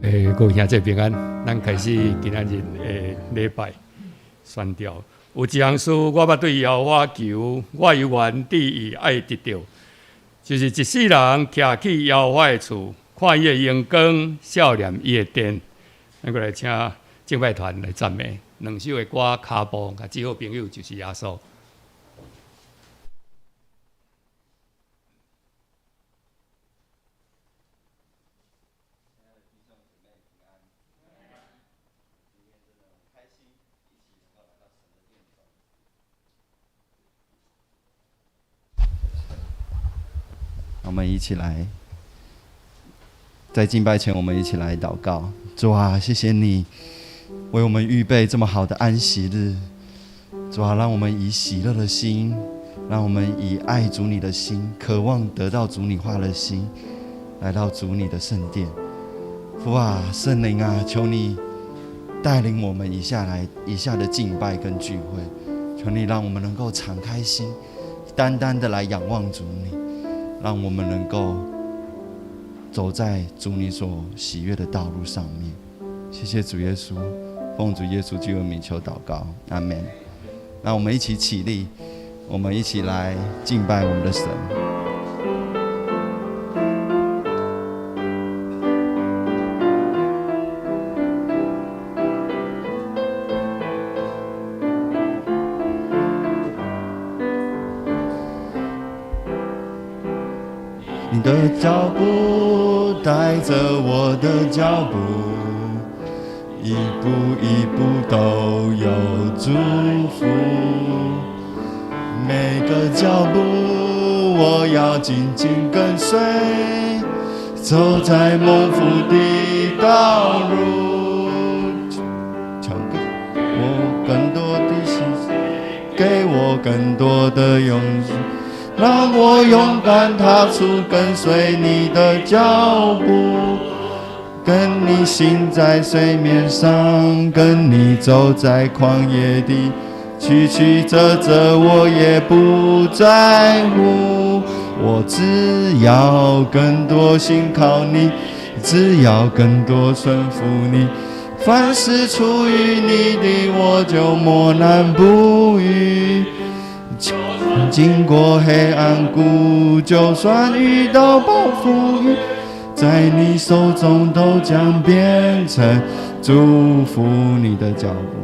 各位兄弟平安，咱开始今仔日的礼拜宣调。有一项事，我捌对耶和华求，我有原旨意爱得到，就是一世人徛起耶和华的厝，看伊的阳光，笑念伊的殿。咱过来请敬拜团来赞美两首的歌，脚步，甲最好朋友就是耶稣。我们一起来，在敬拜前，我们一起来祷告。主啊，谢谢你为我们预备这么好的安息日。主啊，让我们以喜乐的心，让我们以爱主你的心，渴望得到主你话的心，来到主你的圣殿。父啊，圣灵啊，求你带领我们以下的敬拜跟聚会，求你让我们能够敞开心，单单的来仰望主你。让我们能够走在主你所喜悦的道路上面。谢谢主耶稣，奉主耶稣基督的名求祷告，阿们。让我们一起起立，我们一起来敬拜我们的神。你的脚步带着我的脚步，一步一步都有祝福。每个脚步我要紧紧跟随，走在蒙福的道路。唱给我更多的信心，给我更多的勇气，让我勇敢踏出跟随你的脚步，跟你行在水面上，跟你走在旷野地，曲曲折折我也不在乎。我只要更多信靠你，只要更多顺服你，凡事出于你的我就默然不语。经过黑暗谷，就算遇到暴风雨，在你手中都将变成祝福。你的脚步，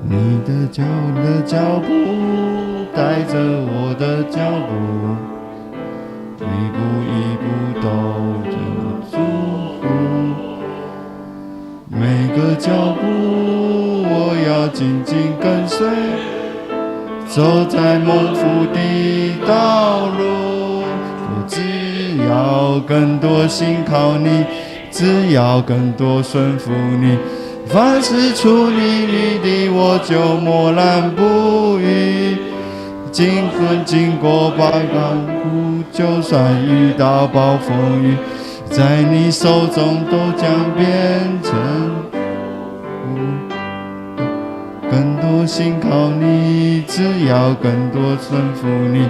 你的脚步带着我的脚步，一步一步都有祝福。每个脚步我要紧紧跟随，走在蒙福的道路。我只要更多信靠你，只要更多顺服你，凡事出你的我就默然不语。经过百般苦，就算遇到暴风雨，在你手中都将变成更多信靠你，只要更多顺服你，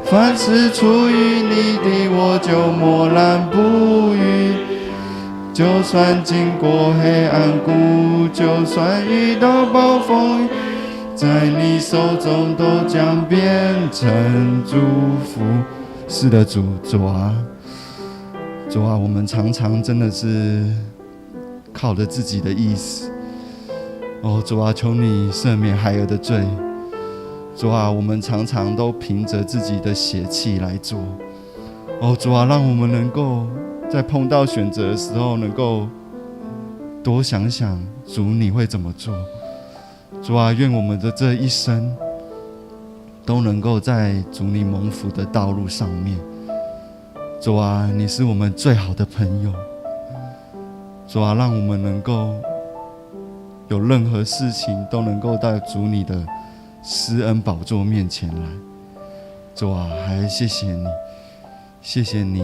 凡事出于你的我就默然不语。就算经过黑暗谷，就算遇到暴风雨，在你手中都将变成祝福。是的，主啊，我们常常真的是靠着自己的意思。主啊，求你赦免孩儿的罪。主啊，我们常常都凭着自己的血气来做。主啊，让我们能够在碰到选择的时候，能够多想想主你会怎么做。主啊，愿我们的这一生都能够在主你蒙福的道路上面。主啊，你是我们最好的朋友。主啊，让我们能够有任何事情都能够到主你的施恩宝座面前来。主啊，还谢谢你，谢谢你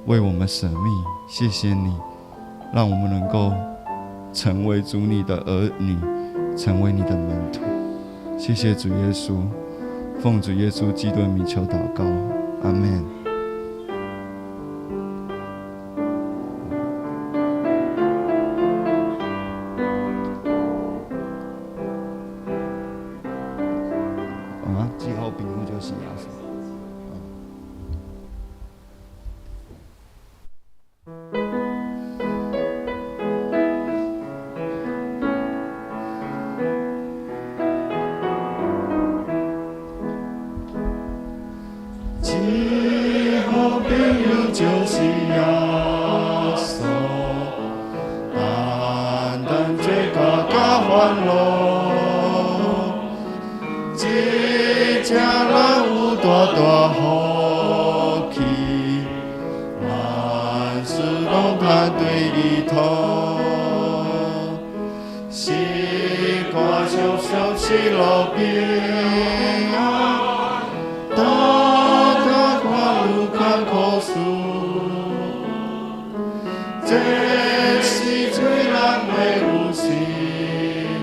为我们舍命，谢谢你让我们能够成为主你的儿女，成为你的门徒。谢谢主耶稣，奉主耶稣基督的名求祷告，阿们。最好朋友就是耶稣。最好朋友就是耶稣，单单罪过甲烦恼，一只人有大大福气，万事拢通对伊讨，是歌常常是路平安。苦事，这是最人的有心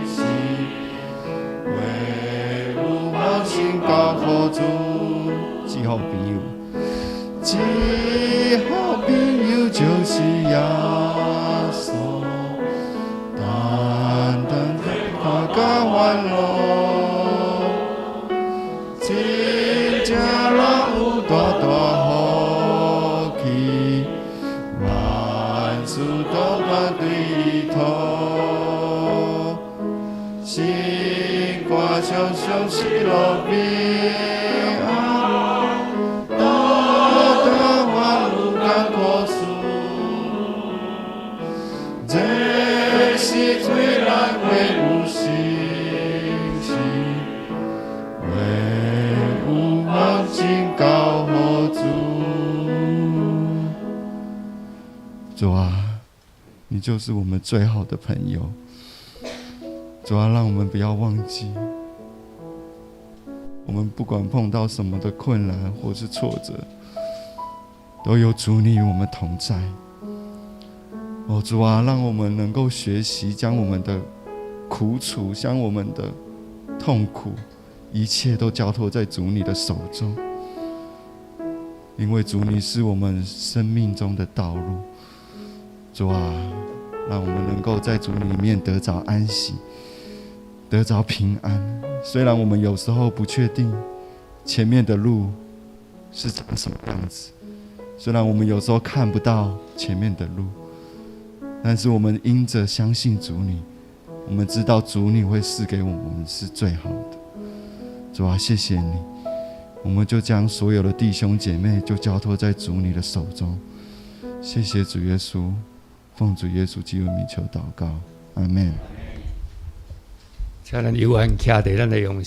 事，为有放心交付主。最好朋友，最好朋友就是耶稣，单单他甲烦恼，真正人有大大。都把对头，心挂常常是路平安，多大烦恼甘苦事，这是最难的有心事，为有梦境交付主。主啊，你就是我们最好的朋友。主啊，让我们不要忘记，我们不管碰到什么的困难或是挫折，都有主你与我们同在。哦，主啊，让我们能够学习将我们的苦楚，将我们的痛苦，一切都交托在主你的手中，因为主你是我们生命中的道路。主啊，让我们能够在主里面得着安息，得着平安。虽然我们有时候不确定前面的路是长什么样子，虽然我们有时候看不到前面的路，但是我们因着相信主你，我们知道主你会赐给我们是最好的。主啊，谢谢你，我们就将所有的弟兄姐妹就交托在主你的手中。谢谢主耶稣，奉主耶稣基督名求祷告，阿们。请咱有缘徛在咱来用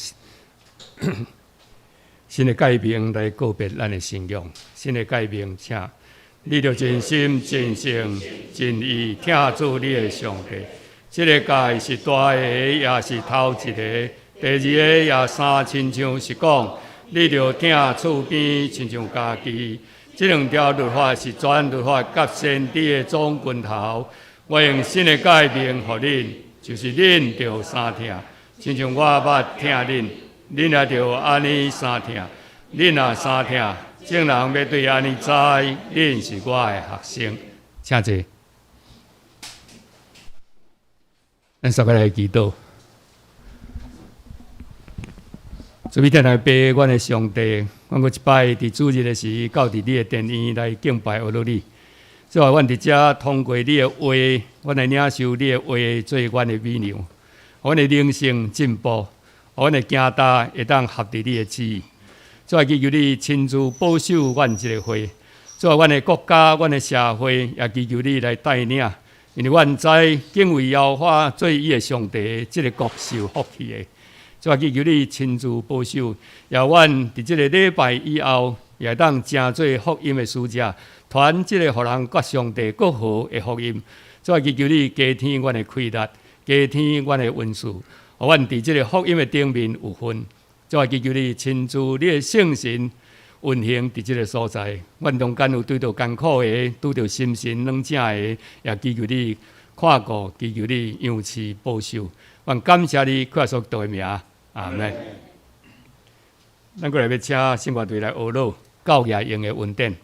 新的改变来告别咱的信仰，新的改变，请你着真心、真性、真意听主你的上帝。这个界是大个，也是头一个；第二个也三，亲像是讲，你着听厝边，亲像家己。这两条律法是全律法甲先知的总拳头。我用新的改变予恁，就是恁着三听，亲像我捌听恁，恁也着安尼三听。恁若三听，众人要对安尼知，恁是我的学生。请坐。咱三个来祈祷。主要天来爸，阮的上帝，阮阁一摆伫主日的时，到伫你的殿院来敬拜阿罗你。即话，阮伫遮通过你的话，阮来领受你的话做阮的美粮，阮的灵性进步，阮的行道会当合伫你的旨意。即话祈求你亲自保守阮即个会，即话阮的国家、阮的社会，也祈求你来带领，因为阮知敬畏耶和华做伊的上帝，即个国是有福气的。即话祈求你亲自保守，也阮伫即个礼拜以后，也当成做福音的使者，传即个互人甲上帝各好的福音。即话祈求你加添阮的气力，加添阮的恩赐，互阮伫即个福音的顶面有份。即话祈求你亲自你的圣神运行伫即个所在。阮中间有对到艰苦的，拄到心神软正的，也祈求你看顾，祈求你养赐保守。阮感谢你，快速道的名。阿们。咱过来要请圣乐队来学老教业用的恩典。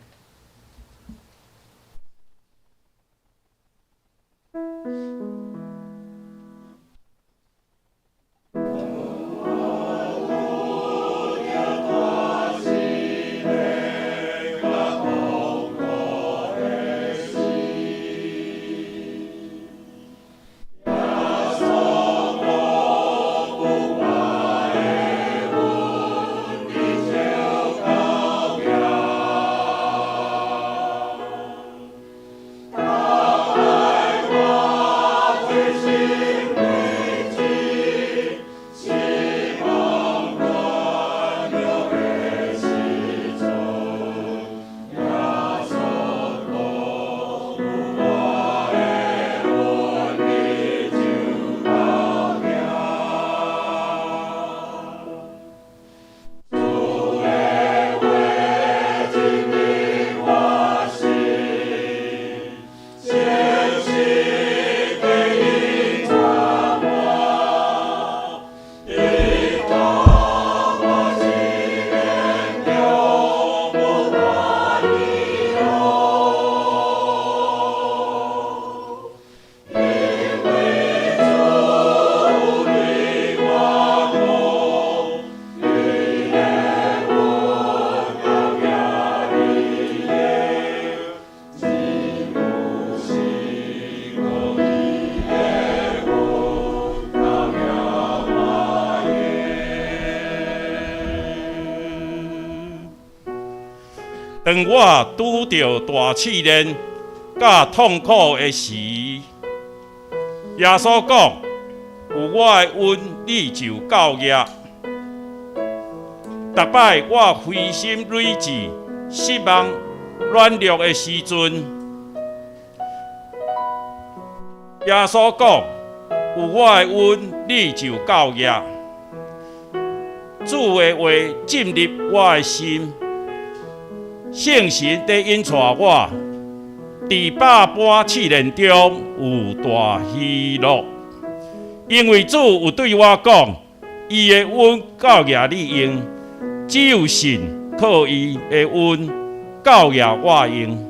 当我拄着大试炼、甲痛苦的时，耶稣讲：“有我的恩，你就够业。”逐摆我灰心累志、失望、软弱的时阵，耶稣讲：“有我的恩，你就够业。”主的话进入我的心，圣神在引带我，伫百般试炼中有大喜乐，因为主有对我讲，伊的恩够业你用，只有信靠伊的恩够业我用。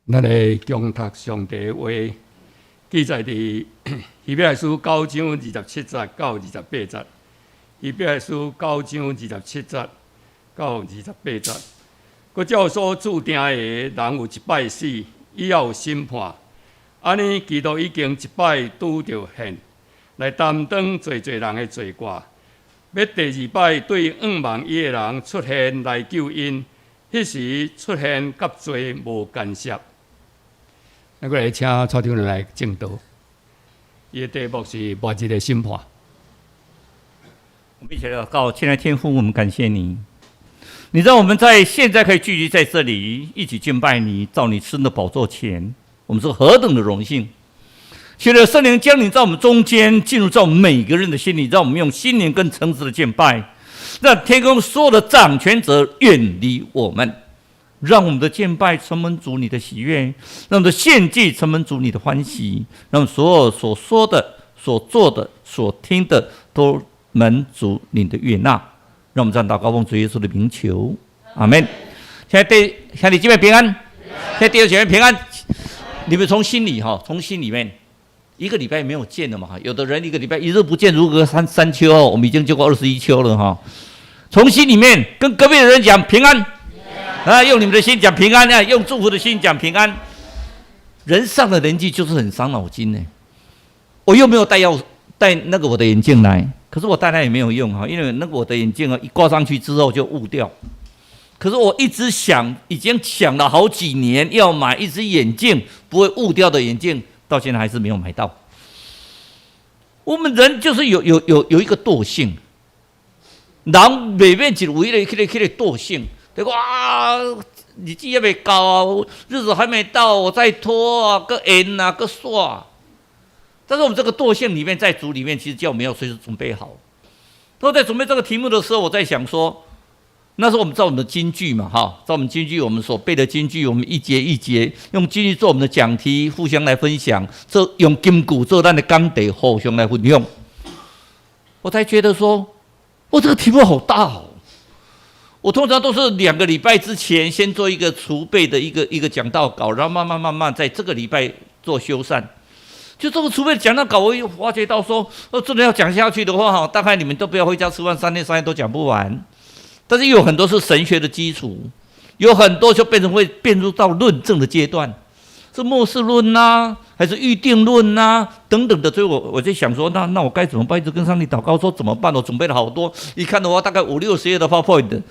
咱来共读上帝话，记载伫希伯来书9章27节到28节。希伯来书9章27节到28节，佮照所注定的，人有一摆死，以后有审判。安尼，基督已经一摆拄着现，来担当侪人的罪过，要第二摆对5万伊的人出现来救因。迄时出现甲罪无干涉。咱过来请蔡长来正道，伊的题目是末日的审判。我们一起来祷告，亲爱的天父，我们感谢你，你让我们在现在可以聚集在这里，一起敬拜你，到你圣的宝座前，我们是何等的荣幸！求了圣灵降临在我们中间，进入到我们每个人的心里，让我们用心灵跟诚实的敬拜，让天空所有的掌权者远离我们。让我们的敬拜承蒙主你的喜悦，让我们的献祭承蒙主你的欢喜，让我们所有所说的、所做的、所听的，都蒙主你的悦纳。让我们这样祷告，奉主耶稣的名求，阿门。现在兄弟姐妹平安，现在弟兄姐妹平安。你们从心里从心里面，一个礼拜没有见了嘛？有的人一个礼拜一日不见，如隔三秋。我们已经经过21秋了哈。从心里面跟隔壁的人讲平安。用你们的心讲平安，用祝福的心讲平安。人上了年纪就是很伤脑筋呢。我又没有带那个我的眼镜来，可是我戴它也没有用哈，因为那个我的眼镜一挂上去之后就雾掉。可是我一直想，已经想了好几年，要买一只眼镜不会雾掉的眼镜，到现在还是没有买到。我们人就是有一个惰性，人每面就有一个惰性。哇，日子还没到，日子还没到，我再拖啊，个延啊，个刷。但是我们这个惰性里面，在主里面，其实叫我们要随时准备好。都在准备这个题目的时候，我在想说，那时候我们照我们的金句嘛，哈，照我们金句，我们所背的金句，我们一节一节用金句做我们的讲题，互相来分享，这用金句做咱的讲题，互相来分享。我才觉得说，这个题目好大哦。我通常都是2个礼拜之前先做一个储备的一个讲道稿，然后慢慢在这个礼拜做修缮。就这个储备的讲道稿，我又发觉到说，真的要讲下去的话，大概你们都不要回家吃饭，3天3夜都讲不完。但是有很多是神学的基础，有很多就会变入到论证的阶段，是末世论呐，还是预定论呐等等的。所以我在想说，那我该怎么办？一直跟上帝祷告说怎么办？我准备了好多，一看的话大概5-60页的 PowerPoint。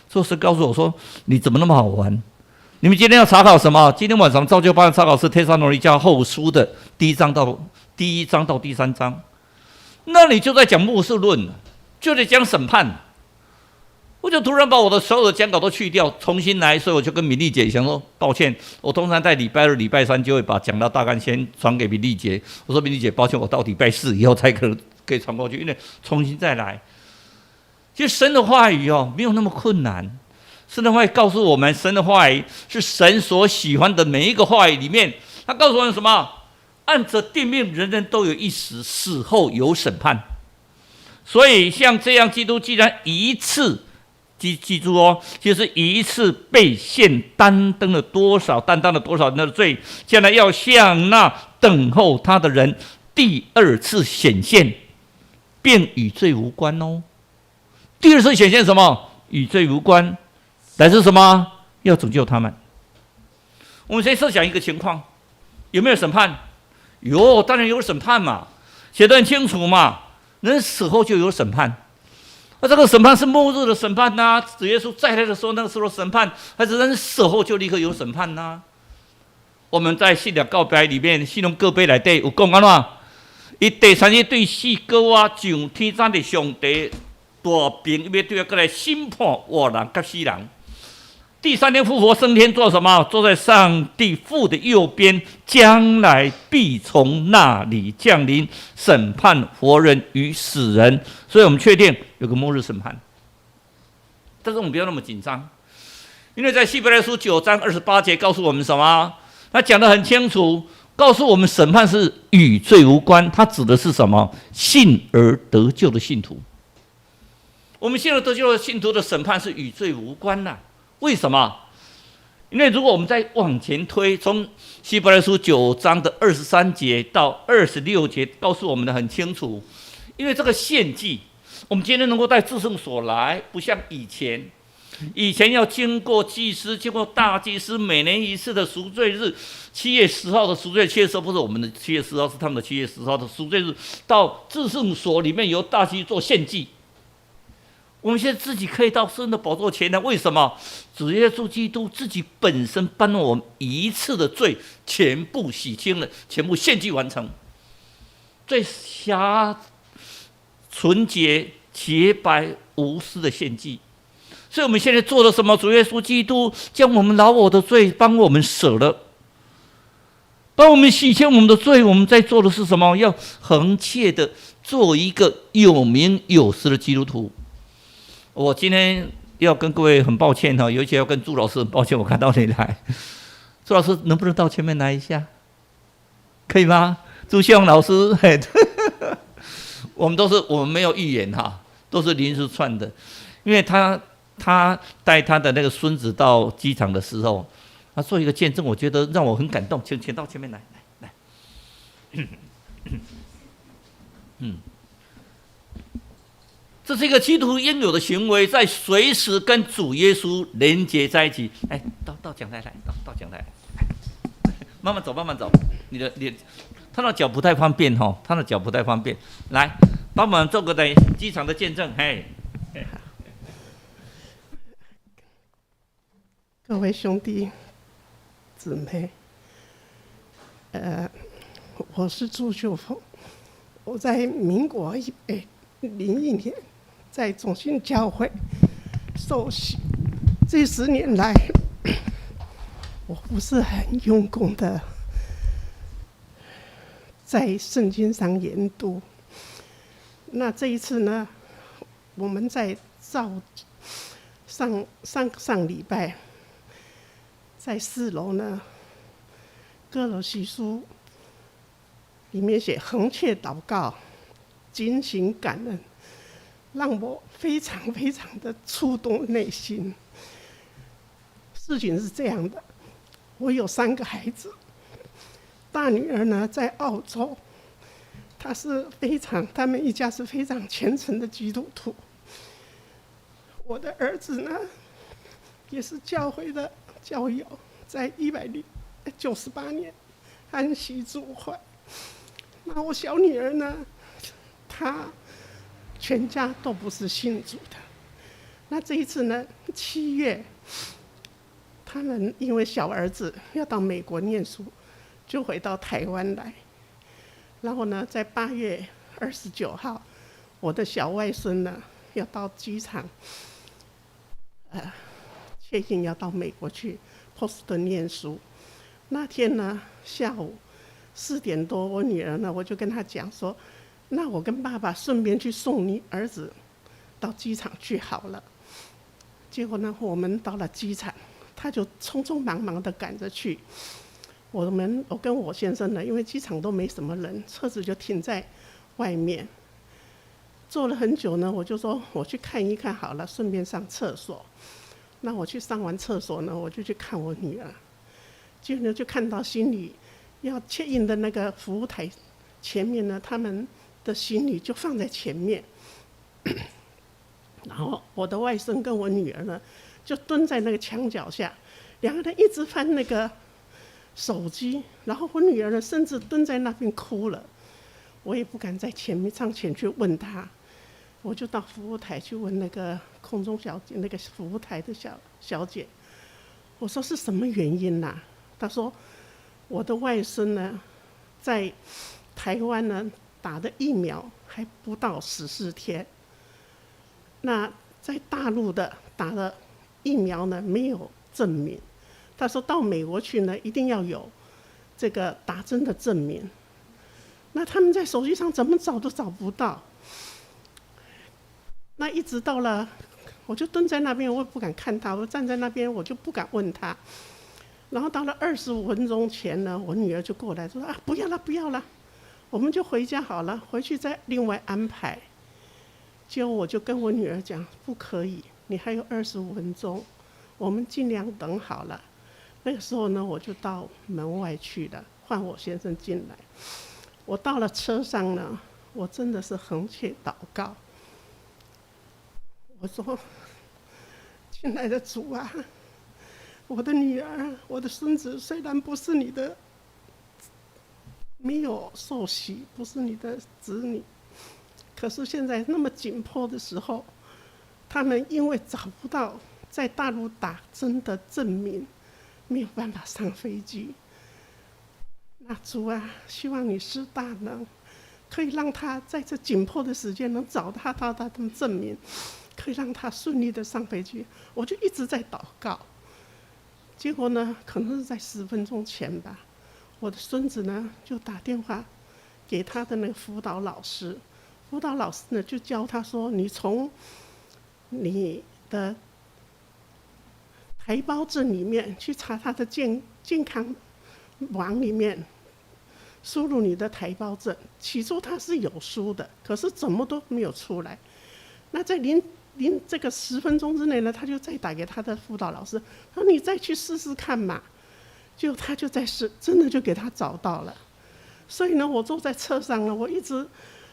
说是告诉我说，你怎么那么好玩？你们今天要查考什么？今天晚上造就班查考是《帖撒罗尼迦后书》的第1章到第3章，那你就在讲末世论了，就在讲审判。我就突然把我的所有的讲稿都去掉，重新来，所以我就跟米莉姐想说，抱歉，我通常在礼拜2、礼拜3就会把讲到大纲先传给米莉姐。我说米莉姐，抱歉，我到礼拜4以后才可以传过去，因为重新再来。其实神的话语没有那么困难。神的话语告诉我们，神的话语是神所喜欢的每一个话语里面，他告诉我们什么？按着定命，人人都有一死，死后有审判。所以像这样，基督既然一次。记住就是一次被献，担当了多少人的罪，将来要向那等候他的人第2次显现，便与罪无关哦。第2次显现什么？与罪无关，但是什么？要拯救他们。我们先设想一个情况，有没有审判？有，当然有审判嘛，写得很清楚嘛，人死后就有审判。那这个审判是末日的审判呐，主耶稣再来的时候那个时候的审判，还是人死后就立刻有审判呐？我们在信仰告白里面，信仰告白里底有讲安怎？伊第3日对4个上天上的上帝大兵，要对他来审判活人跟死人。第3天复活升天做什么？坐在上帝父的右边，将来必从那里降临审判活人与死人。所以我们确定有个末日审判，但是我们不要那么紧张，因为在希伯来书9章28节告诉我们什么？他讲得很清楚，告诉我们审判是与罪无关，他指的是什么？信而得救的信徒。我们信而得救的信徒的审判是与罪无关呐。为什么？因为如果我们再往前推，从希伯来书9章的23节到26节，告诉我们的很清楚。因为这个献祭，我们今天能够带至圣所来，不像以前要经过祭司，经过大祭司每年一次的赎罪日，7月10号的赎罪，7月10号不是我们的7月10号，是他们的7月10号的赎罪日，到至圣所里面由大祭司做献祭。我们现在自己可以到神的宝座前来，为什么？主耶稣基督自己本身帮我们一次的罪全部洗清了，全部献祭完成，最纯洁、洁白、无私的献祭。所以我们现在做了什么？主耶稣基督将我们老我的罪帮我们舍了，帮我们洗清我们的罪。我们在做的是什么？要恒切的做一个有名有实的基督徒。我今天要跟各位很抱歉尤其要跟朱老师很抱歉，我看到你来，朱老师能不能到前面来一下？可以吗？朱秀老师，我们没有预言都是临时串的，因为他带他的那个孙子到机场的时候，他做一个见证，我觉得让我很感动，请到前面来。这是一个基督徒应有的行为，在随时跟主耶稣连接在一起。来，到讲台来，到讲台来，慢慢走。你他的脚不太方便来，帮我们做个在机场的见证。各位兄弟姊妹，我是朱秀凤，我在民国101年在中信教会受洗。这10年来，我不是很用功的在圣经上研读。那这一次呢，我们在上礼拜在4楼呢，歌罗西书里面写横切祷告，警醒感恩，让我非常非常的触动内心。事情是这样的，我有3个孩子，大女儿呢在澳洲，他们一家是非常虔诚的基督徒。我的儿子呢，也是教会的教友，在198年安息主怀。那我小女儿呢，她全家都不是信主的。那这一次呢，7月，他们因为小儿子要到美国念书，就回到台湾来。然后呢，在8月29号，我的小外孙呢要到机场，确定要到美国去波士顿念书。那天呢，下午4点多，我女儿呢，我就跟她讲说，那我跟爸爸顺便去送你儿子到机场去好了。结果呢，我们到了机场，他就匆匆忙忙的赶着去。我跟我先生呢，因为机场都没什么人，车子就停在外面。坐了很久呢，我就说我去看一看好了，顺便上厕所。那我去上完厕所呢，我就去看我女儿，结果呢就看到行李要check in的那个服务台前面呢，他们的行李就放在前面。然后我的外甥跟我女儿呢，就蹲在那个墙角下，两个人一直翻那个手机，然后我女儿呢，甚至蹲在那边哭了。我也不敢在上前去问她，我就到服务台去问那个空中小姐，那个服务台的小姐，我说是什么原因啊？她说我的外甥呢，在台湾呢打的疫苗还不到14天，那在大陆的打的疫苗呢没有证明。他说到美国去呢，一定要有这个打针的证明。那他们在手机上怎么找都找不到。那一直到了，我就蹲在那边，我也不敢看他，我站在那边，我就不敢问他。然后到了25分钟前呢，我女儿就过来说啊，不要了，不要了，我们就回家好了，回去再另外安排。结果我就跟我女儿讲，不可以，你还有25分钟，我们尽量等好了。那个时候呢，我就到门外去了，换我先生进来。我到了车上呢，我真的是横切祷告。我说：“亲爱的主啊，我的女儿，我的孙子虽然不是你的，没有受洗，不是你的子女，可是现在那么紧迫的时候，他们因为找不到在大陆打针的证明，没有办法上飞机。那主啊，希望你施大能，可以让他在这紧迫的时间能找到他的证明，可以让他顺利的上飞机。”我就一直在祷告。结果呢，可能是在10分钟前吧，我的孙子呢就打电话给他的那个辅导老师，辅导老师呢就教他说：“你从你的台胞证里面去查他的健康网里面输入你的台胞证。”起初他是有输的，可是怎么都没有出来。那在临这个10分钟之内呢，他就再打给他的辅导老师，他说：“你再去试试看嘛。”就他就在试，真的就给他找到了。所以呢，我坐在车上呢，我一直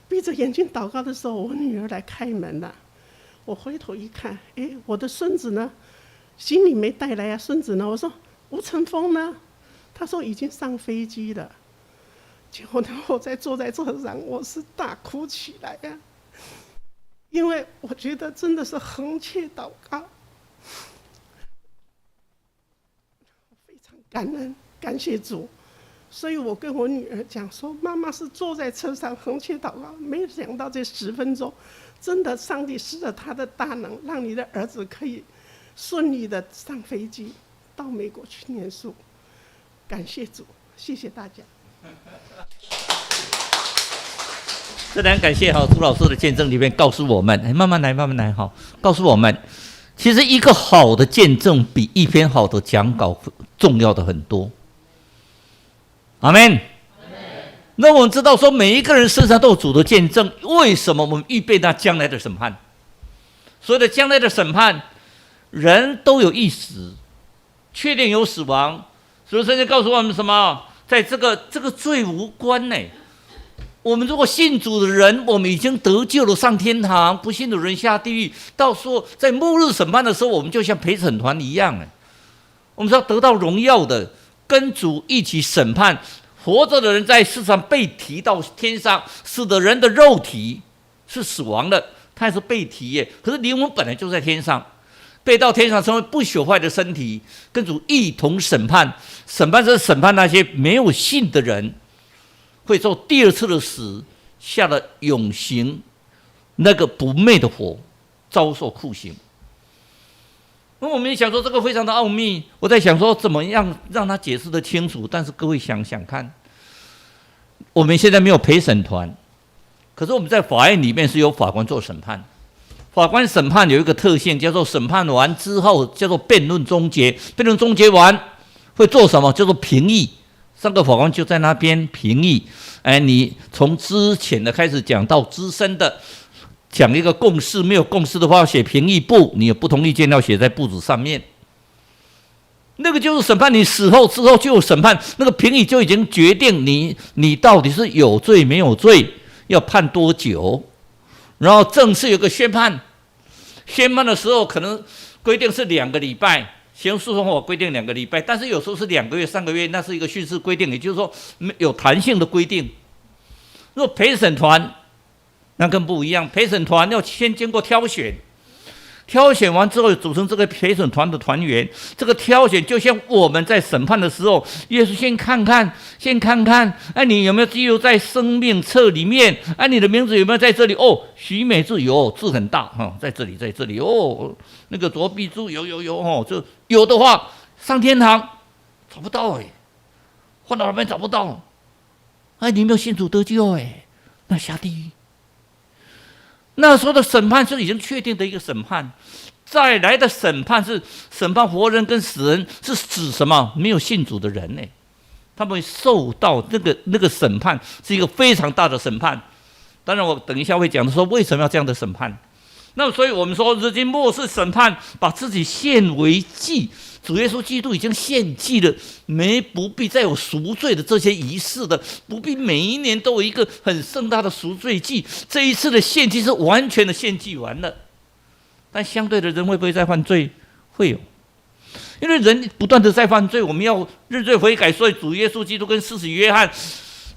闭着眼睛祷告的时候，我女儿来开门了。我回头一看，我的孙子呢，行李没带来啊，孙子呢？我说吴成峰呢？他说已经上飞机了。结果呢，我坐在车上，我是大哭起来呀，因为我觉得真的是横切祷告，非常感恩，感谢主。所以我跟我女儿讲说，妈妈是坐在车上横切祷告，没想到这10分钟，真的上帝施了他的大能，让你的儿子可以顺利的上飞机到美国去念书。感谢主，谢谢大家。真的很感谢哈，朱老师的见证里面告诉我们，慢慢来，慢慢来哈，告诉我们，其实一个好的见证比一篇好的讲稿重要的很多。阿们。那我们知道说，每一个人身上都有主的见证，为什么我们预备那将来的审判？所谓的将来的审判，人都有一死，确定有死亡。所以圣经告诉我们什么？在这个罪无关呢。我们如果信主的人，我们已经得救了，上天堂；不信的人下地狱。到时候在末日审判的时候，我们就像陪审团一样，我们是要得到荣耀的，跟主一起审判。活着的人在世上被提到天上，死的人的肉体是死亡的，他也是被提耶。可是灵魂本来就在天上，被到天上成为不朽坏的身体，跟主一同审判。审判是审判那些没有信的人，会受第二次的死，下了永刑那个不灭的火，遭受酷刑。那我们想说这个非常的奥秘，我在想说怎么样让他解释得清楚。但是各位想想看，我们现在没有陪审团，可是我们在法院里面是由法官做审判。法官审判有一个特性，叫做审判完之后叫做辩论终结。辩论终结完会做什么？叫做评议。3个法官就在那边评议。你从之前的开始讲到资深的，讲一个共识，没有共识的话写评议簿，你有不同意见要写在簿子上面。那个就是审判，你死后之后就有审判，那个评议就已经决定你到底是有罪没有罪，要判多久。然后正式有个宣判，宣判的时候可能规定是2个礼拜，刑事诉讼法规定2个礼拜，但是有时候是2个月、3个月，那是一个叙事规定，也就是说有弹性的规定。如果陪审团那更不一样，陪审团要先经过挑选，挑选完之后组成这个陪审团的团员。这个挑选就像我们在审判的时候，耶稣先看看，你有没有记录在生命册里面？你的名字有没有在这里？哦，许美智有，字很大在这里哦。那个卓碧珠有哦，就有的话上天堂找不到换到那边找不到。你没有信主得救那下地狱。那时候的审判是已经确定的一个审判，再来的审判是审判活人跟死人，是指什么？没有信主的人他们会受到那个审判，是一个非常大的审判。当然，我等一下会讲的说为什么要这样的审判。那所以我们说，如今末世审判，把自己献为祭。主耶稣基督已经献祭了，不必再有赎罪的这些仪式的，不必每一年都有一个很盛大的赎罪祭。这一次的献祭是完全的献祭完了，但相对的人会不会再犯罪？会有，因为人不断的在犯罪，我们要认罪悔改。所以主耶稣基督跟施洗约翰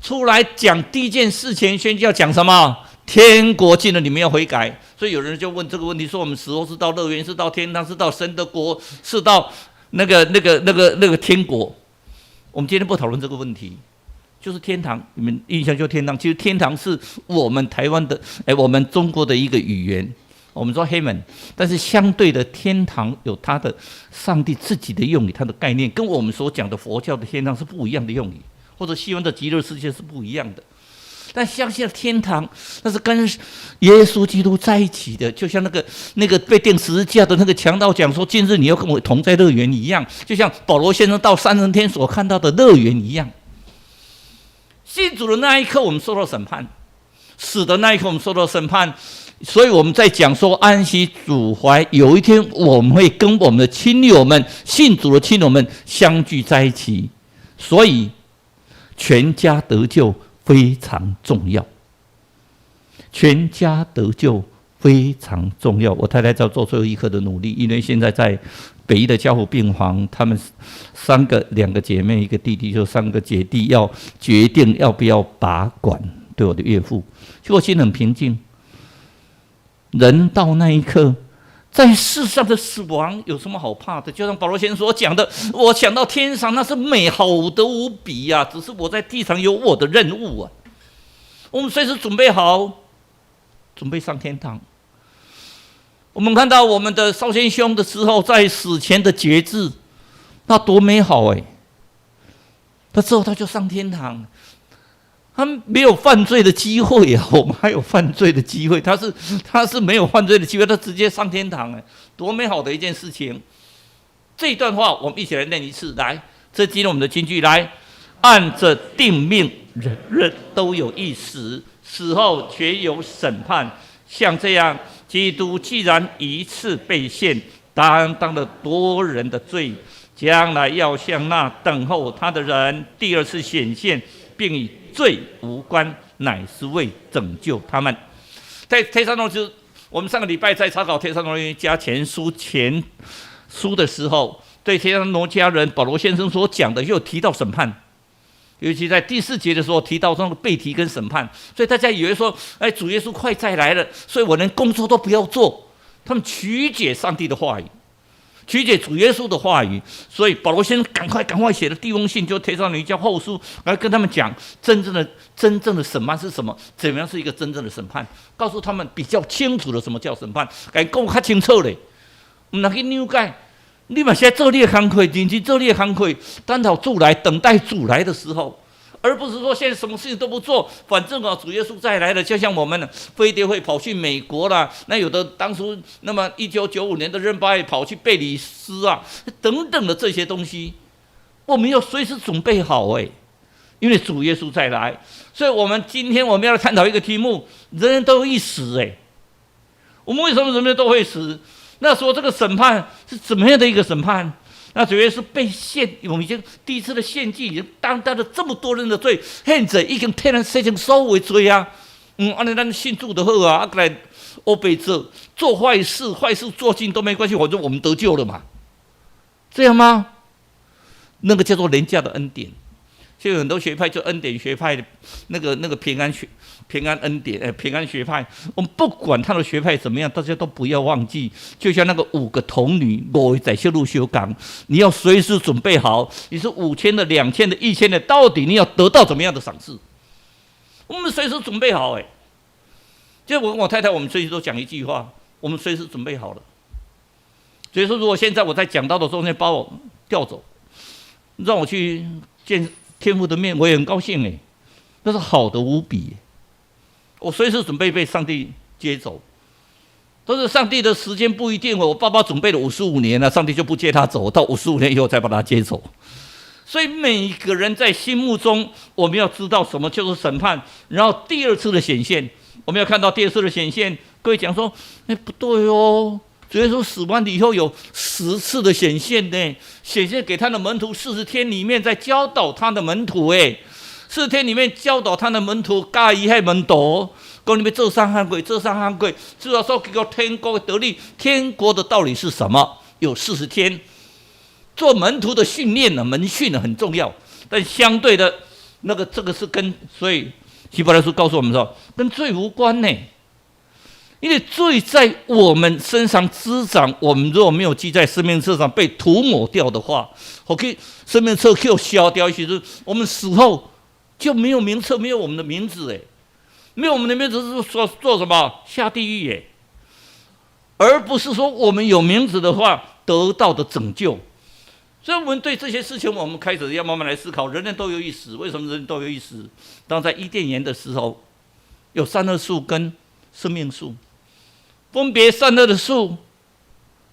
出来讲第一件事前宣教，讲什么？天国近了，你们要悔改。所以有人就问这个问题，说我们死后是到乐园，是到天堂，是到神的国，是到那个天国？我们今天不讨论这个问题，就是天堂。你们印象就天堂，其实天堂是我们台湾的，我们中国的一个语言。我们说 heaven， 但是相对的天堂有它的上帝自己的用语，它的概念跟我们所讲的佛教的天堂是不一样的用语，或者西方的极乐世界是不一样的。但相信天堂，那是跟耶稣基督在一起的，就像那个被钉十字架的那个强盗讲说：“今日你要跟我同在乐园”一样，就像保罗先生到三层天所看到的乐园一样。信主的那一刻，我们受到审判；死的那一刻，我们受到审判。所以我们在讲说安息主怀，有一天我们会跟我们的亲友们、信主的亲友们相聚在一起，所以全家得救非常重要，全家得救非常重要。我太太在做最后一刻的努力，因为现在在北医的加护病房，他们2个姐妹，1个弟弟，就3个姐弟要决定要不要拔管对我的岳父。其实我心很平静。人到那一刻，在世上的死亡有什么好怕的？就像保罗先生所讲的，我想到天上那是美好的无比呀，只是我在地上有我的任务啊。我们随时准备好，准备上天堂。我们看到我们的少先兄的时候，在死前的节制，那多美好他之后他就上天堂。他没有犯罪的机会啊，我们还有犯罪的机会。他是没有犯罪的机会，他直接上天堂，多美好的一件事情！这一段话我们一起来念一次，来，这今天我们的金句，来，按着定命，人人都有一死，死后却有审判。像这样，基督既然一次被献，担当了多人的罪，将来要向那等候他的人第二次显现，并与罪无关，乃是为拯救他们。在帖撒罗尼迦，我们上个礼拜在查考帖撒罗尼迦前书的时候，对帖撒罗尼迦人保罗先生所讲的，又提到审判，尤其在第4节的时候提到那个被提跟审判，所以大家以为说，主耶稣快再来了，所以我连工作都不要做。他们曲解上帝的话语，曲解主耶稣的话语，所以保罗先生赶快写了第1封信，就帖撒罗尼迦后书，来跟他们讲真正的审判是什么，怎么样是一个真正的审判，告诉他们比较清楚的什么叫审判，该讲较清楚嘞，唔能去扭改。你嘛现在做你的工课，认真做你的工课，等到主来，等待主来的时候，而不是说现在什么事情都不做，反正主耶稣再来了，就像我们非得会跑去美国啦，那有的当初那么1995年的任巴也跑去贝里斯啊，等等的这些东西，我们要随时准备好因为主耶稣再来，所以我们今天我们要探讨一个题目：人人都有一死我们为什么人人都会死？那说这个审判是怎么样的一个审判？那主要是被献，我们已经第一次的献祭，已经担当了这么多人的罪，现在已经替咱洗成所有的罪啊！按照咱信主的好啊，来欧北做坏事做尽都没关系，反正我们得救了嘛，这样吗？那个叫做廉价的恩典。就有很多学派，就恩典学派的那个平安恩典平安学派，我们不管他的学派怎么样，大家都不要忘记，就像那个5个童女5个在修路修港，你要随时准备好，你是5000的、2000的、1000的，到底你要得到怎么样的赏赐？我们随时准备好就我跟我太太，我们随时都讲一句话，我们随时准备好了。所以说，如果现在我在讲道的中间把我调走，让我去见天父的面，我也很高兴那是好的无比我随时准备被上帝接走，都是上帝的时间不一定我爸爸准备了55年了，上帝就不接他走，到55年以后才把他接走。所以每一个人在心目中，我们要知道什么就是审判，然后第二次的显现，我们要看到第二次的显现。各位讲说，不对主耶稣死完以后有10次的显现显现给他的门徒，40天里面在教导他的门徒40天里面教导他的门徒，教伊迄门徒，讲你们做善行鬼，至少说叫天国的得力，天国的道理是什么？有40天做门徒的训练门训很重要，但相对的这个是所以希伯来书告诉我们说，跟罪无关因为罪在我们身上滋长，我们如果没有记在生命册上被涂抹掉的话，生命册就消掉，其实我们死后就没有名册，没有我们的名字没有我们的名字是说做什么？下地狱而不是说我们有名字的话得到的拯救。所以我们对这些事情，我们开始要慢慢来思考。人人都有一死，为什么人人都有一死？当在伊甸园的时候，有善恶树跟生命树。分别善恶的树，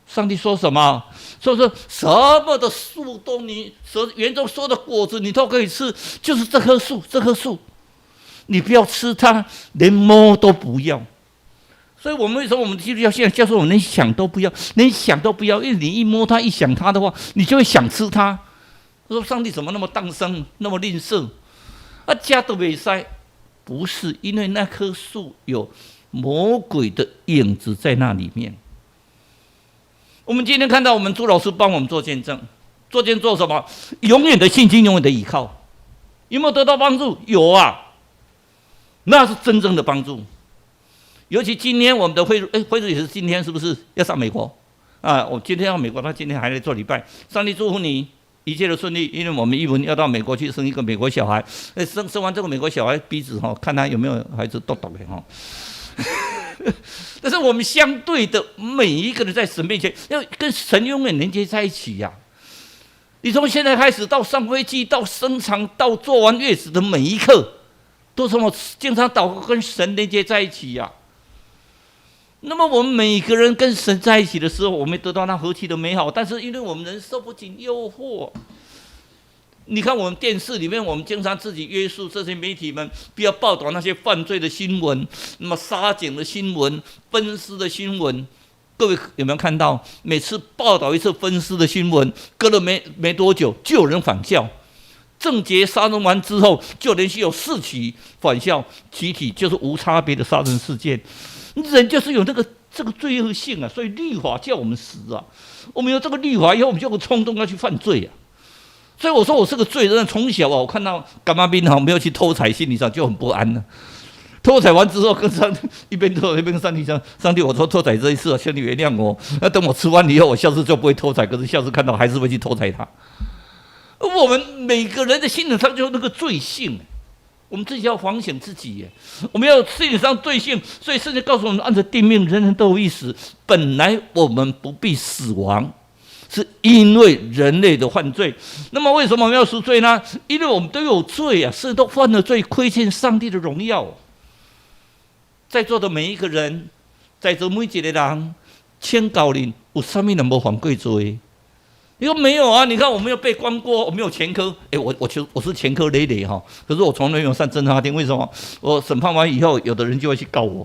上帝说什么？说什么的树都你园中说的果子你都可以吃，就是这棵树，你不要吃它，连摸都不要。所以我们为什么我们基督教现在教授我们连想都不要，因为你一摸它一想它的话，你就会想吃它。说上帝怎么那么荡生，那么吝啬？家都没塞，不是因为那棵树有魔鬼的影子在那里面。我们今天看到我们朱老师帮我们做见证，做什么？永远的信心，永远的依靠。有没有得到帮助？有啊，那是真正的帮助。尤其今天我们的慧主也是今天是不是要上美国我今天要美国，他今天还来做礼拜。上帝祝福你一切的顺利，因为我们一文要到美国去生一个美国小孩。生完这个美国小孩鼻子看他有没有孩子痘痘但是我们相对的每一个人在神面前要跟神永远连接在一起你从现在开始到上飞机，到生产，到做完月子的每一刻，都什么经常祷告跟神连接在一起呀。那么我们每个人跟神在一起的时候，我们得到那和气的美好。但是因为我们人受不紧诱惑，你看我们电视里面，我们经常自己约束这些媒体们，不要报道那些犯罪的新闻，那么杀警的新闻、分尸的新闻。各位有没有看到，每次报道一次分尸的新闻，隔了没多久，就有人反校。郑捷杀人完之后，就连续有4起反校，集体就是无差别的杀人事件。人就是有这个罪恶性啊，所以律法叫我们死啊。我们有这个律法以后，我们就有冲动要去犯罪啊。所以我说我是个罪人，从小啊，我看到干妈兵没有去偷财，心理上就很不安了。偷财完之后，跟上帝一边偷一边跟上帝讲：“上帝，我偷财这一次啊，求你原谅我。那等我吃完以后，我下次就不会偷财。可是下次看到还是会去偷财他。”我们每个人的心理上就有那个罪性。我们自己要反省自己耶，我们要心理上罪性，所以圣经告诉我们，按着定命，人人都有一死。本来我们不必死亡，是因为人类的犯罪。那么为什么我们要赎罪呢？因为我们都有罪啊，是都犯了罪，亏欠上帝的荣耀。在座的每一个人，在座每一个人，千高龄有什么人没犯过罪？你说没有啊？你看我没有被关过，我没有前科。我是前科累累哈，可是我从来没有上侦查庭。为什么？我审判完以后，有的人就会去告我。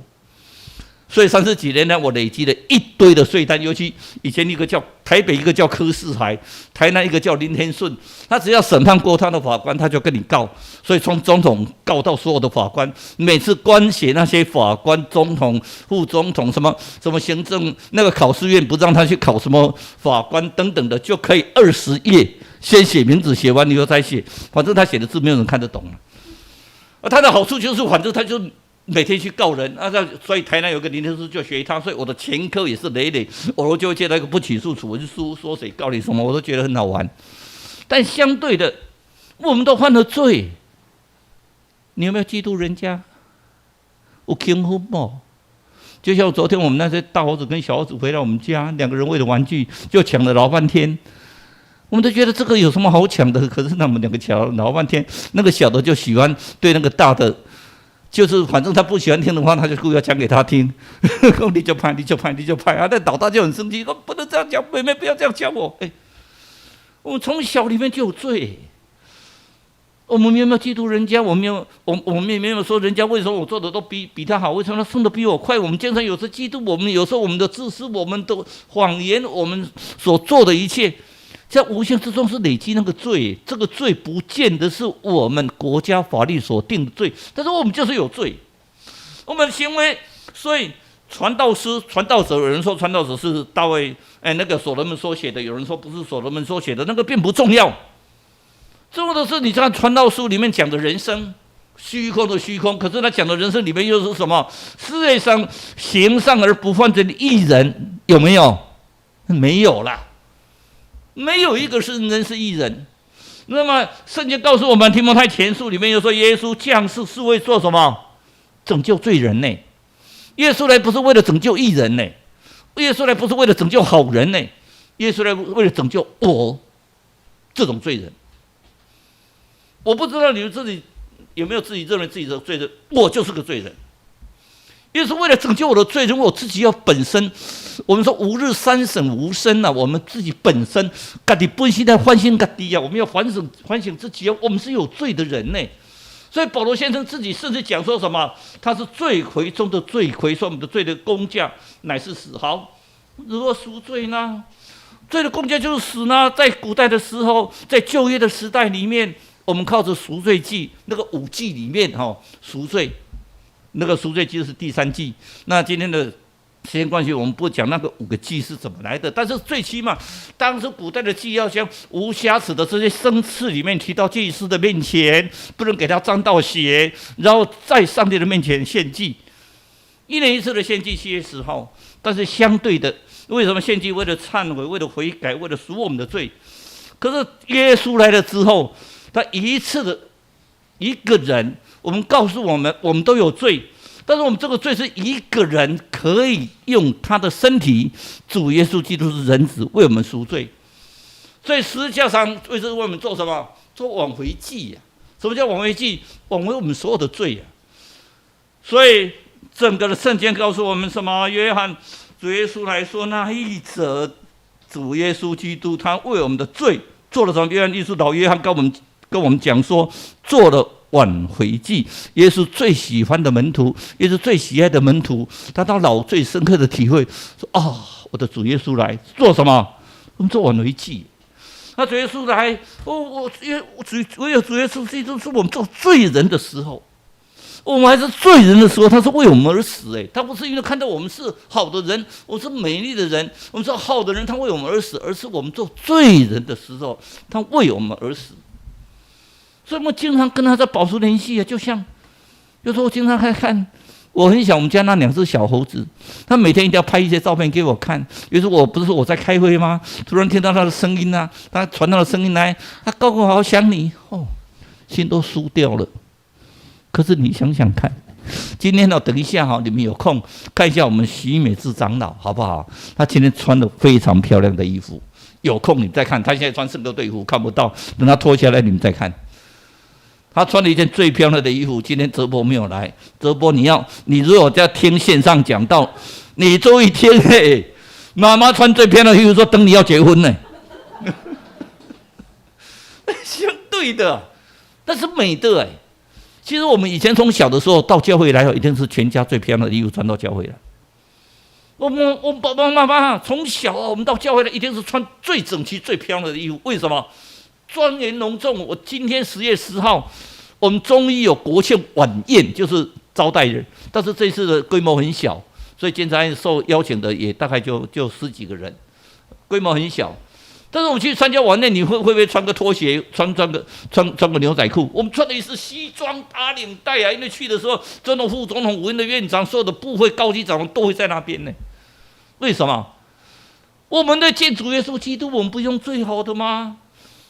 所以30几年来，我累积了一堆的税单。尤其以前一个叫台北，一个叫柯世海，台南一个叫林天顺。他只要审判过他的法官，他就跟你告。所以从总统告到所有的法官，每次关写那些法官、总统、副总统什么行政那个考试院不让他去考什么法官等等的，就可以20页先写名字，写完以后再写，反正他写的字没有人看得懂啊。他的好处就是，反正他就每天去告人啊，所以台南有个林天师就学他，所以我的前科也是累累，我就会接到一个不起诉处分书，说谁告你什么，我都觉得很好玩。但相对的，我们都犯了罪，你有没有嫉妒人家？有轻忽吗？就像昨天我们那些大猴子跟小猴子回到我们家，2个人为了玩具就抢了老半天。我们都觉得这个有什么好抢的？可是他们2个抢了老半天，那个小的就喜欢对那个大的。就是反正他不喜欢听的话，他就故意要讲给他听。你就拍啊！但老大就很生气，说不能这样讲，妹妹不要这样讲我。我们从小里面就有罪。我们有没有嫉妒人家？我们也没有说人家为什么我做的都比他好，为什么他送的比我快？我们经常有时嫉妒，我们有时候我们的自私，我们的谎言，我们所做的一切。在无形之中是累积那个罪，这个罪不见得是我们国家法律所定的罪，但是我们就是有罪，我们的行为。所以传道师、传道者，有人说传道者是大卫，那个所罗门所写的，有人说不是所罗门所写的，那个并不重要。重要的是你看传道书里面讲的人生，虚空的虚空，可是他讲的人生里面又是什么？世界上行善而不犯罪的义人有没有？没有啦。没有一个人是义人。那么圣经告诉我们，提摩太前书里面又说，耶稣降世是为做什么？拯救罪人呢。耶稣来不是为了拯救义人呢，耶稣来不是为了拯救好人呢，耶稣来为了拯救我这种罪人。我不知道你们自己有没有自己认为自己的罪人，我就是个罪人。耶稣为了拯救我的罪人，我自己要本身，我们说吾日三省吾身啊，我们自己本身，自己本身在反省自己啊，我们要反省自己啊，我们是有罪的人呢。所以保罗先生自己甚至讲说什么，他是罪魁中的罪魁，说我们的罪的工价乃是死。好，如何赎罪呢？罪的工价就是死呢。在古代的时候，在旧约的时代里面，我们靠着赎罪祭，那个5祭里面赎罪。那个赎罪祭是第3祭。那今天的时间关系，我们不讲那个5个祭是怎么来的，但是最起码当时古代的祭要将无瑕疵的这些生刺里面提到祭司的面前，不能给他沾到血，然后在上帝的面前献祭。1年1次的献祭7月10号，但是相对的，为什么献祭？为了忏悔，为了悔改，为了赎我们的罪。可是耶稣来了之后，他一次的一个人。我们告诉我们，我们都有罪，但是我们这个罪是一个人可以用他的身体，主耶稣基督是人子，为我们赎罪。所以十字架上为我们做什么？做挽回祭呀。什么叫挽回祭？挽回我们所有的罪啊。所以整个的圣经告诉我们什么？约翰主耶稣来说，那一则主耶稣基督他为我们的罪做了什么？约翰一书老约翰跟我们讲说，做了挽回祭。耶稣最喜欢的门徒，耶稣最喜爱的门徒，他到老最深刻的体会说：我的主耶稣来做什么？我们做挽回祭。那主耶稣来，唯有主耶稣基督是我们做罪人的时候，我们还是罪人的时候，他是为我们而死。他不是因为看到我们是好的人，我们是美丽的人，我们是好的人，他为我们而死，而是我们做罪人的时候，他为我们而死。所以我们经常跟他在保持联系啊，就像有时候我经常看，我很想我们家那2只小猴子，他每天一定要拍一些照片给我看。有时候我不是我在开会吗？突然听到他的声音啊，他传到的声音来，他高高好想你心都输掉了。可是你想想看，今天等一下你们有空看一下我们徐美智长老好不好？他今天穿了非常漂亮的衣服，有空你们再看。他现在穿圣歌队服看不到，等他脱下来你们再看。他穿了一件最漂亮的衣服。今天泽波没有来，泽波你如果在听线上讲道，你注意听妈妈穿最漂亮的衣服说等你要结婚呢。相对的，但是美的其实我们以前从小的时候到教会来，一定是全家最漂亮的衣服穿到教会来。我爸爸妈妈从小我们到教会来，一定是穿最整齐、最漂亮的衣服。为什么？庄严隆重。我今天10月10号，我们终于有国庆晚宴，就是招待人，但是这次的规模很小，所以监察院受邀请的也大概就10几个人，规模很小。但是我们去参加晚宴，你会不会穿个拖鞋，穿个牛仔裤？我们穿的是西装打领带啊，因为去的时候，总统、副总统、五院的院长，所有的部会、高级长官都会在那边呢。为什么？我们的见主耶稣基督，我们不用最好的吗？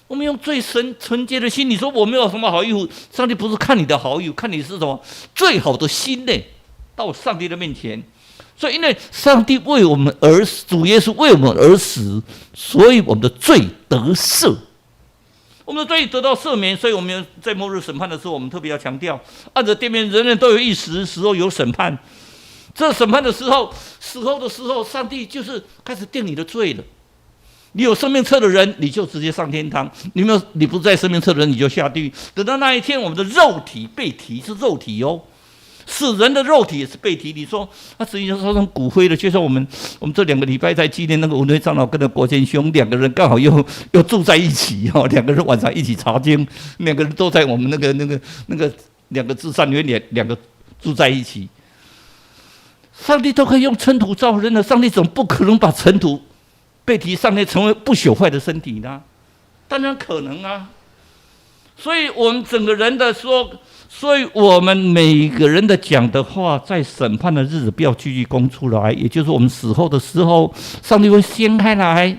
我们用最纯洁的心。你说我没有什么好衣服，上帝不是看你的好衣服，看你是什么最好的心呢？到上帝的面前。所以因为上帝为我们而死，主耶稣为我们而死，所以我们的罪得赦，我们的罪得到赦免。所以我们在末日审判的时候，我们特别要强调，按着殿面人人都有一死，死后有审判。这审判的时候，死后的时候，上帝就是开始定你的罪了。你有生命册的人，你就直接上天堂；你不在生命册的人，你就下地狱。等到那一天，我们的肉体被提，是肉体是人的肉体也是被提。你说他实际上烧成骨灰的，就像我们这2个礼拜在纪念那个文辉长老跟着国贤兄2个人刚好又住在一起2个人晚上一起查经，2个人都在我们那个2个至善园2个住在一起。上帝都可以用尘土造人了，上帝怎么不可能把尘土被提上来成为不朽坏的身体呢？当然可能啊。所以我们整个人的所以我们每个人的讲的话，在审判的日子不要句句供出来，也就是我们死后的时候，上帝会掀开来。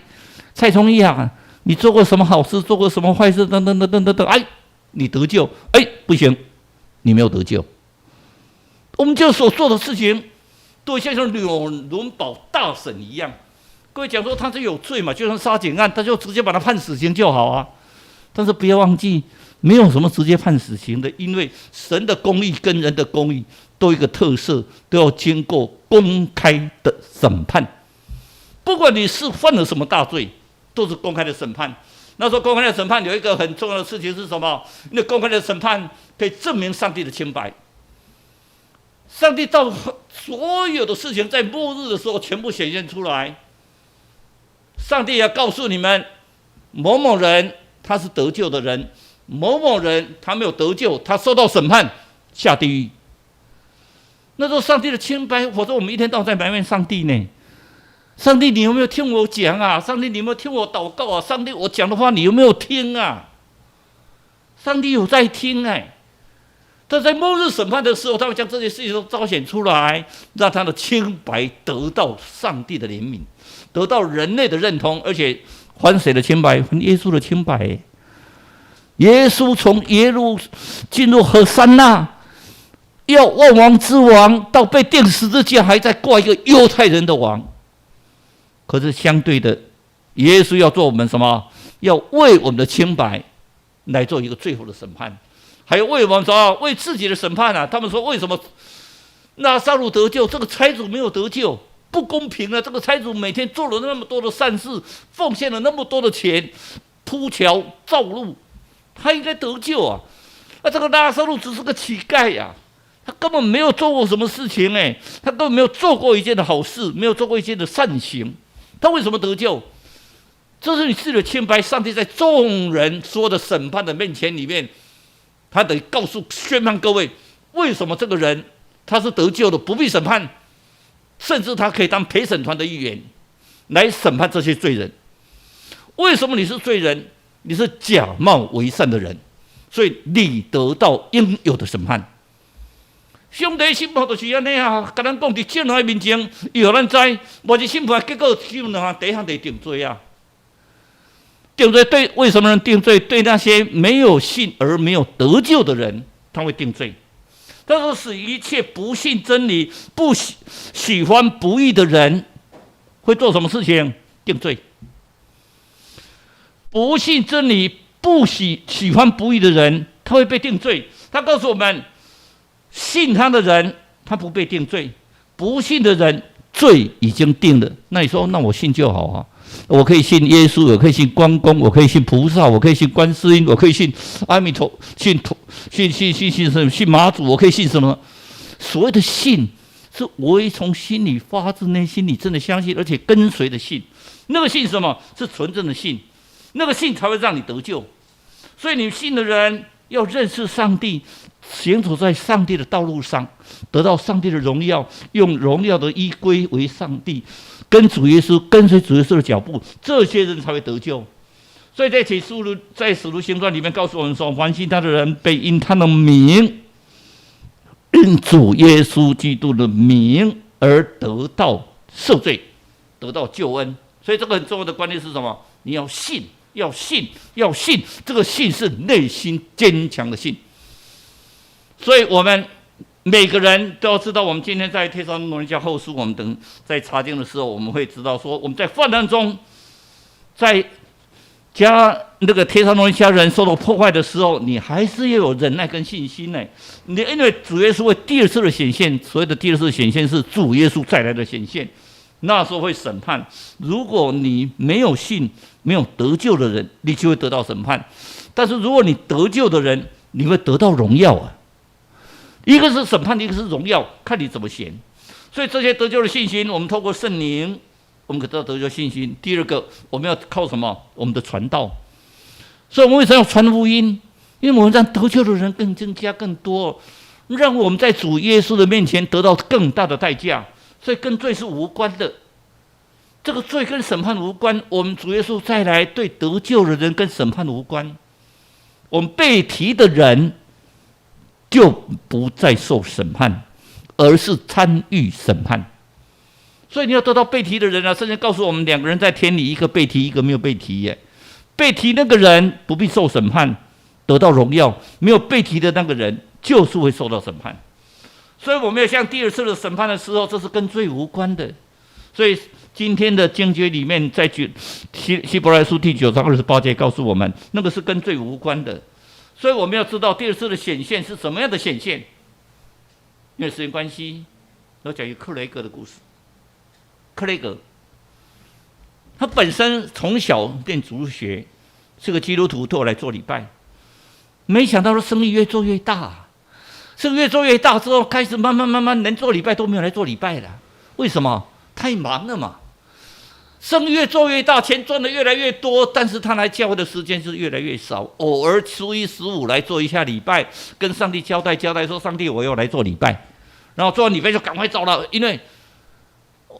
蔡崇义啊，你做过什么好事，做过什么坏事，等等等等等等，你得救，不行，你没有得救。我们就所做的事情，都像纽伦堡大审一样。各位讲说他是有罪嘛，就像杀警案，他就直接把他判死刑就好啊。但是不要忘记，没有什么直接判死刑的，因为神的公义跟人的公义都有一个特色，都要经过公开的审判。不管你是犯了什么大罪，都是公开的审判。那时候公开的审判有一个很重要的事情是什么？因为公开的审判可以证明上帝的清白。上帝到所有的事情在末日的时候全部显现出来。上帝要告诉你们，某某人他是得救的人，某某人他没有得救，他受到审判下地狱。那时候上帝的清白，否则我们一天到晚在埋怨上帝呢。上帝，你有没有听我讲啊？上帝，你有没有听我祷告啊？上帝，我讲的话你有没有听啊？上帝有在听但在末日审判的时候，他会将这些事情都彰显出来，让他的清白得到上帝的怜悯，得到人类的认同，而且还谁的清白？还耶稣的清白。耶稣从耶路进入何山那，要万王之王，到被钉十字架，还在挂一个犹太人的王。可是相对的，耶稣要做我们什么？要为我们的清白来做一个最后的审判。还有为我们说为自己的审判啊。他们说为什么拉撒路得救，这个财主没有得救？不公平了！这个财主每天做了那么多的善事，奉献了那么多的钱，铺桥造路，他应该得救啊！这个拉撒路只是个乞丐呀、他根本没有做过什么事情他根本没有做过一件的好事，没有做过一件的善行，他为什么得救？这是你自己的谦卑。上帝在众人说的审判的面前里面，他得宣判各位，为什么这个人他是得救的，不必审判。甚至他可以当陪审团的一员，来审判这些罪人。为什么你是罪人？你是假冒为善的人，所以你得到应有的审判。上帝审判就是安尼啊，跟咱讲伫众人面前，伊互咱知，无是审判，结果只有两项，第一项就是定罪啊。定罪对为什么人定罪？对那些没有信而没有得救的人，他会定罪。他说：“使一切不信真理、不喜欢不义的人，会做什么事情？定罪。不信真理、不喜欢不义的人，他会被定罪。他告诉我们，信他的人他不被定罪，不信的人罪已经定了。那你说，那我信就好啊。”我可以信耶稣，我可以信关公，我可以信菩萨，我可以信观世音，我可以信阿弥陀，信妈祖，我可以信什么？所谓的信，是我从心里发自内心里真的相信，而且跟随的信。那个信是什么？是纯正的信，那个信才会让你得救。所以你信的人要认识上帝，行走在上帝的道路上，得到上帝的荣耀，用荣耀的依归为上帝。跟主耶稣，跟随主耶稣的脚步，这些人才会得救。所以在使徒行传里面告诉我们说，凡信他的人，被因他的名，因主耶稣基督的名而得到赦罪，得到救恩。所以这个很重要的观念是什么？你要信，要信，要信。这个信是内心坚强的信。所以我们每个人都要知道，我们今天在帖撒罗尼迦后书，我们等在查经的时候，我们会知道说，我们在患难中，在那个帖撒罗尼迦人受到破坏的时候，你还是要有忍耐跟信心呢。因为主耶稣会第二次的显现，所谓的第二次的显现是主耶稣再来的显现，那时候会审判。如果你没有信、没有得救的人，你就会得到审判。但是如果你得救的人，你会得到荣耀啊。一个是审判，一个是荣耀，看你怎么选。所以这些得救的信心，我们透过圣灵，我们可得到得救信心。第二个，我们要靠什么？我们的传道。所以我们为什么要传福音？因为我们让得救的人更增加更多，让我们在主耶稣的面前得到更大的代价。所以跟罪是无关的，这个罪跟审判无关。我们主耶稣再来，对得救的人跟审判无关。我们被提的人就不再受审判，而是参与审判。所以你要得到被提的人啊，圣经告诉我们，两个人在天里，一个被提，一个没有被提耶。被提那个人不必受审判，得到荣耀；没有被提的那个人，就是会受到审判。所以我们要像第二次的审判的时候，这是跟罪无关的。所以今天的经节里面，在希伯来书第9章28节告诉我们，那个是跟罪无关的。所以我们要知道第二次的显现是什么样的显现。因为时间关系，我讲一个克雷格的故事。克雷格，他本身从小念主学，是个基督徒，都来做礼拜。没想到他生意越做越大，生意越做越大之后，开始慢慢连做礼拜都没有来做礼拜了。为什么？太忙了嘛。生意越做越大，钱赚的越来越多，但是他来教会的时间是越来越少。偶尔初一、15来做一下礼拜，跟上帝交代说：“上帝，我要来做礼拜。”然后做完礼拜就赶快走了，因为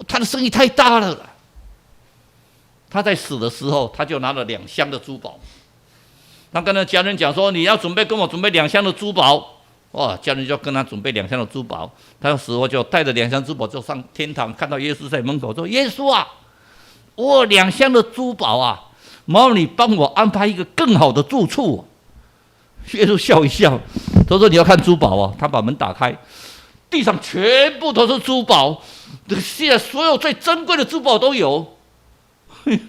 他的生意太大了。他在死的时候，他就拿了2箱的珠宝。他跟他家人讲说：“你要跟我准备2箱的珠宝。”哇，家人就跟他准备2箱的珠宝。他死后就带着2箱珠宝就上天堂，看到耶稣在门口说：“耶稣啊！我2箱的珠宝啊，麻烦你帮我安排一个更好的住处。”耶稣笑一笑，他说：“你要看珠宝啊？”他把门打开，地上全部都是珠宝，这个世界所有最珍贵的珠宝都有。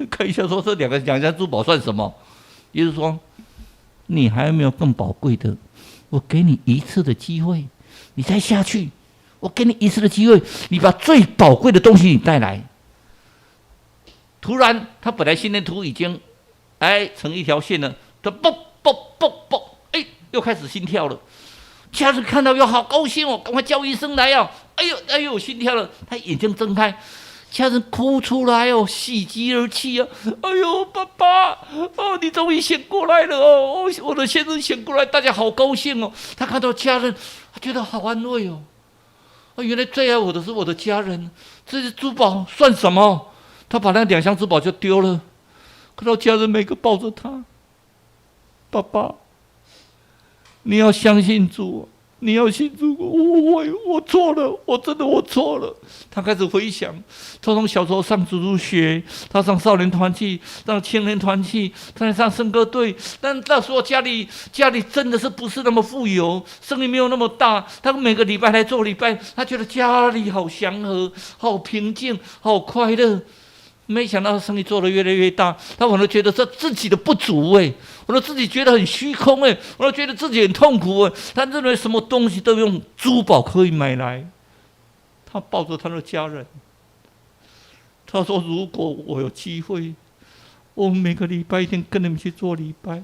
看一下说：“这2箱珠宝算什么？”耶稣说：“你还有没有更宝贵的？我给你一次的机会，你再下去。我给你一次的机会，你把最宝贵的东西你带来。突然，他本来心电图已经成一条线了，他嘣嘣嘣嘣，又开始心跳了。家人看到又好高兴哦，赶快叫医生来啊！哎呦，心跳了，他眼睛睁开，家人哭出来哦，喜极而泣啊！哎呦，爸爸哦，你终于醒过来了哦！我的先生醒过来，大家好高兴哦。他看到家人，他觉得好安慰哦。原来最爱我的是我的家人，这些珠宝算什么？他把那2箱珠宝就丢了，看到家人每个抱着他，爸爸，你要相信主，你要信主，我错了，我真的错了。他开始回想，他从小时候上主日学，他上少年团契，上青年团契，他上圣歌队。但那时候家里真的是不是那么富有，生意没有那么大。他每个礼拜来做礼拜，他觉得家里好祥和，好平静，好快乐。没想到生意做得越来越大，他反而觉得这自己的不足我都自己觉得很虚空我都觉得自己很痛苦他认为什么东西都用珠宝可以买来。他抱着他的家人，他说：“如果我有机会，我每个礼拜一定跟你们去做礼拜，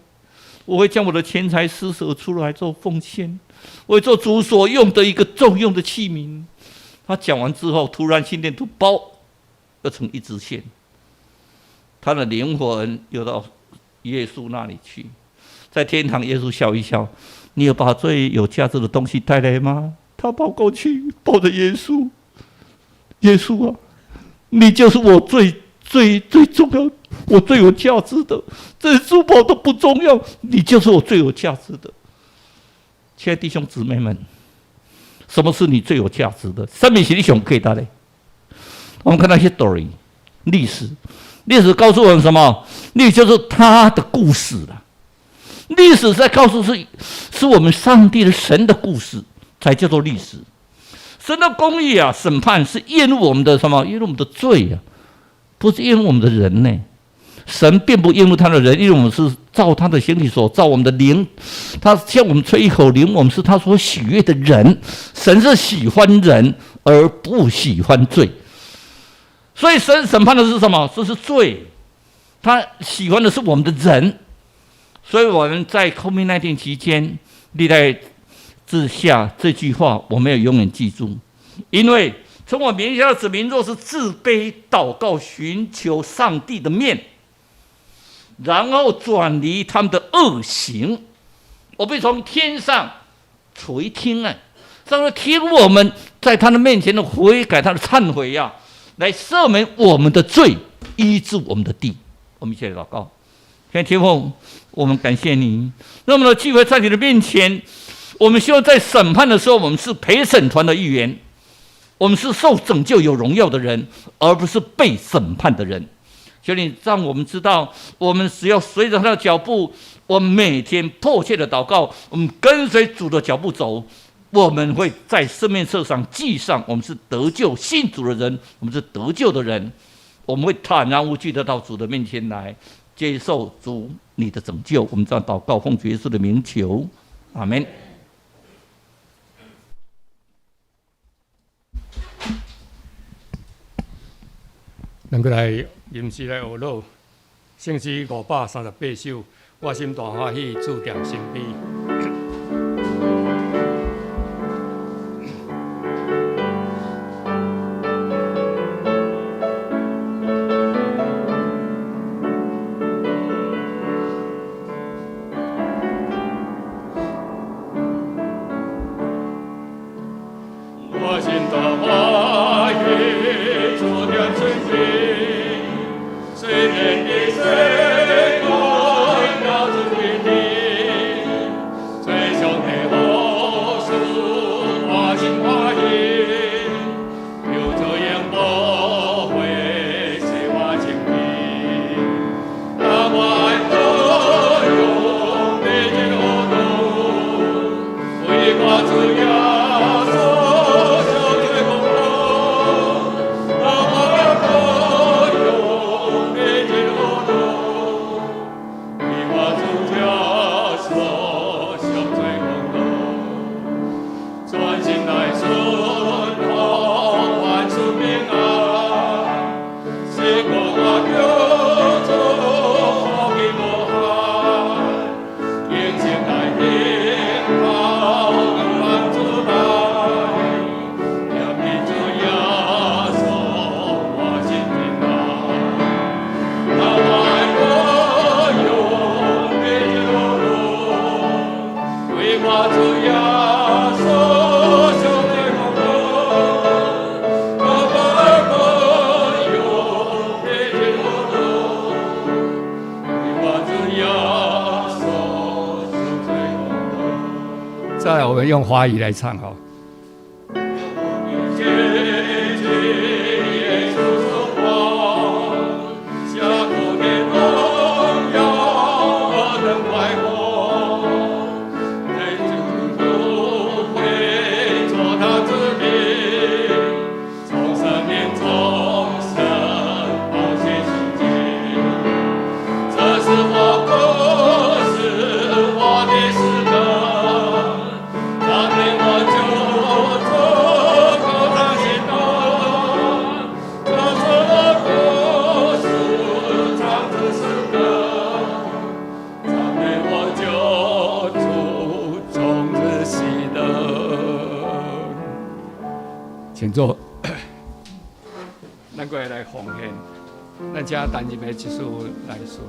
我会将我的钱财施舍出来做奉献，我会做主所用的一个重用的器皿。”他讲完之后，突然心电图又成一直线，他的灵魂又到耶稣那里去，在天堂，耶稣笑一笑：“你有把最有价值的东西带来吗？”他跑过去，抱着耶稣：“耶稣啊，你就是我最重要，我最有价值的，这些珠宝都不重要，你就是我最有价值的。”亲爱的弟兄姊妹们，什么是你最有价值的？生命是你想给他的。我们看那些 story 历史告诉我们什么？历史就是他的故事了。历史在告诉是我们上帝的神的故事，才叫做历史。神的公义审判是厌恶我们的什么？厌恶我们的罪不是厌恶我们的人呢。神并不厌恶他的人，因为我们是照他的形体所造，我们的灵，他向我们吹一口灵，我们是他所喜悦的人。神是喜欢人而不喜欢罪。所以神审判的是什么？这是罪，他喜欢的是我们的人。所以我们在 COVID-19 期间历代之下这句话，我们要永远记住，因为从我名下的子民，若是自卑祷告，寻求上帝的面，然后转离他们的恶行，我必从天上垂听上帝听我们在他的面前的悔改，他的忏悔来赦免我们的罪，医治我们的地。我们一起来祷告。天父，我们感谢你，让我们的机会在你的面前。我们希望在审判的时候，我们是陪审团的一员，我们是受拯救有荣耀的人，而不是被审判的人。求你让我们知道，我们只要随着他的脚步，我们每天迫切的祷告，我们跟随主的脚步走，我们会在生命册上记上我们是得救信主的人，我们是得救的人，我们会坦然无惧的到主的面前来接受主你的拯救。我们这样祷告，奉主耶稣的名求，阿们。咱过来吟诗来学老，圣诗538首，我心大欢喜，主定身边。用华语来唱哈。请坐，咱过来奉献，咱家单日的一束来献献。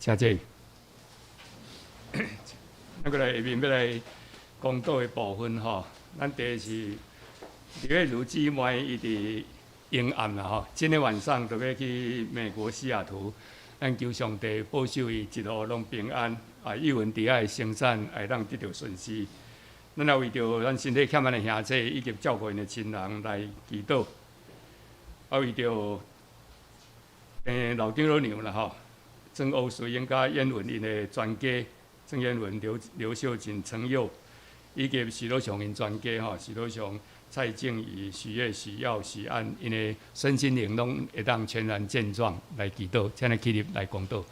谢谢。咱过来下面要来讲道的部分吼，咱第一是李月如姊妹伊伫阴暗啦吼，今天晚上就要去美国西雅图，咱求上帝保守伊一路拢平安，有问伫遐生产会当得到顺遂。咱也为着咱身体欠咱的兄弟以及照顾因的亲人来祈祷，为着老丁老娘啦吼。郑欧水英甲燕文因的全家，郑燕文、刘秀琴、陈佑，以及许多上因全家吼，许多上蔡静怡、许月、许耀、许安，因的身心灵拢会当全然健壮来祈祷，请来起立来讲道。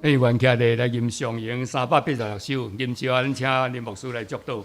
原徛咧来吟上营386首，吟之后，咱请林牧师来祝祷。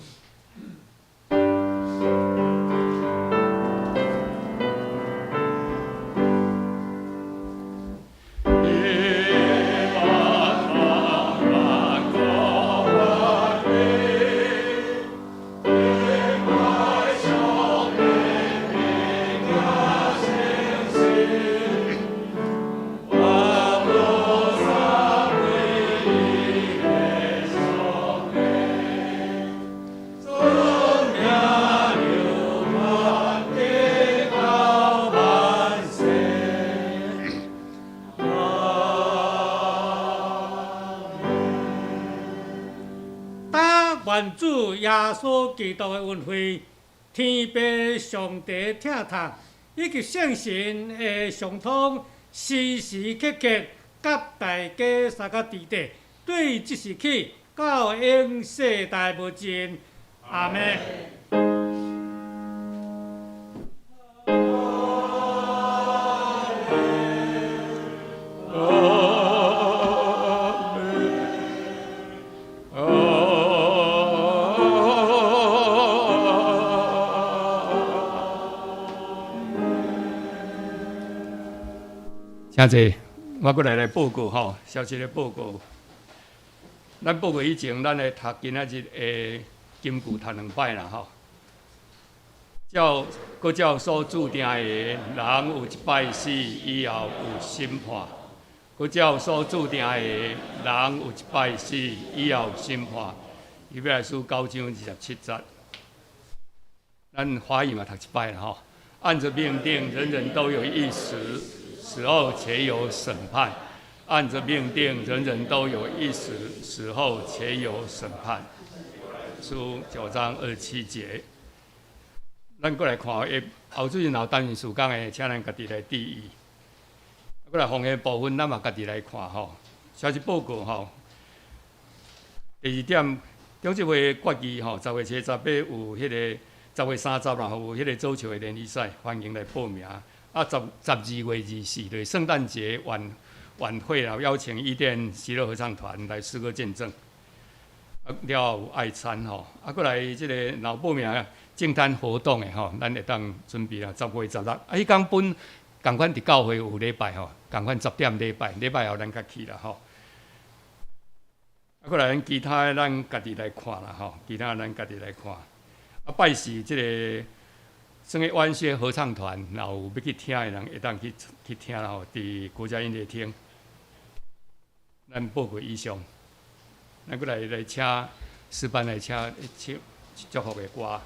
愿主耶稣基督的恩惠、天父上帝疼痛，以及圣神的相通，时时刻刻甲大家三个地地，对即时起到永世代无尽。阿门。请坐，我过来报告吼，消息的报告。咱报告以前，咱来读今仔日的金句读2摆啦吼。照所注定的，人有一摆死，以后有审判；照所注定的，人有一摆死，以后有审判。以弗所书9章27节，咱华语嘛读一摆啦吼。按着命定，人人都有一时。死后且有审判，按着命定，人人都有一时；死后且有审判。书9章27节。咱过来看后最近后单元事工的，请咱家己来注意。过来红的部分，咱嘛家己来看吼。消息报告吼。第2点，中职会决议吼，10月7、10月有迄个10月30啦，有迄个足球的联谊赛，欢迎来报名。12月24对圣诞节晚会啦，邀请伊甸喜乐合唱团来诗歌见证。了有爱餐吼，过来即个若报名净滩活动的吼，咱会当准备啦，10月16。迄天本共款伫教会有礼拜吼，共款10点礼拜后咱才去啦吼。过来咱其他咱家己来看啦吼，其他咱家己来看。拜四即个。圣个湾区合唱团，若有要去听的人，会当去听啦吼。伫国家音乐厅，咱报告以上，咱过来请诗班来请祝福的歌。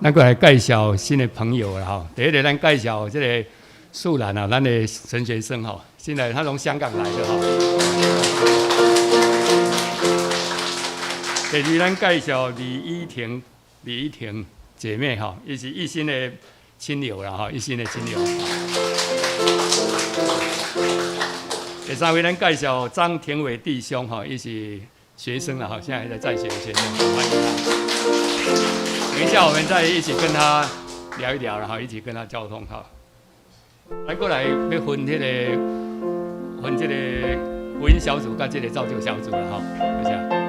咱过来介绍新的朋友啦吼。第一个，咱介绍这个素兰啊，咱的神学生吼，新来他从香港来的哈。第二，咱介绍李依婷姐妹哈，伊是一心的亲友啦哈，一心的亲友。第三位，咱介绍张廷伟弟兄哈，伊是学生了哈，现在还在学的学生，欢迎他。等一下，我们再一起跟他聊一聊，然后一起跟他交通哈。来过来要分这个福音小组跟这个造就小组了哈，等一下。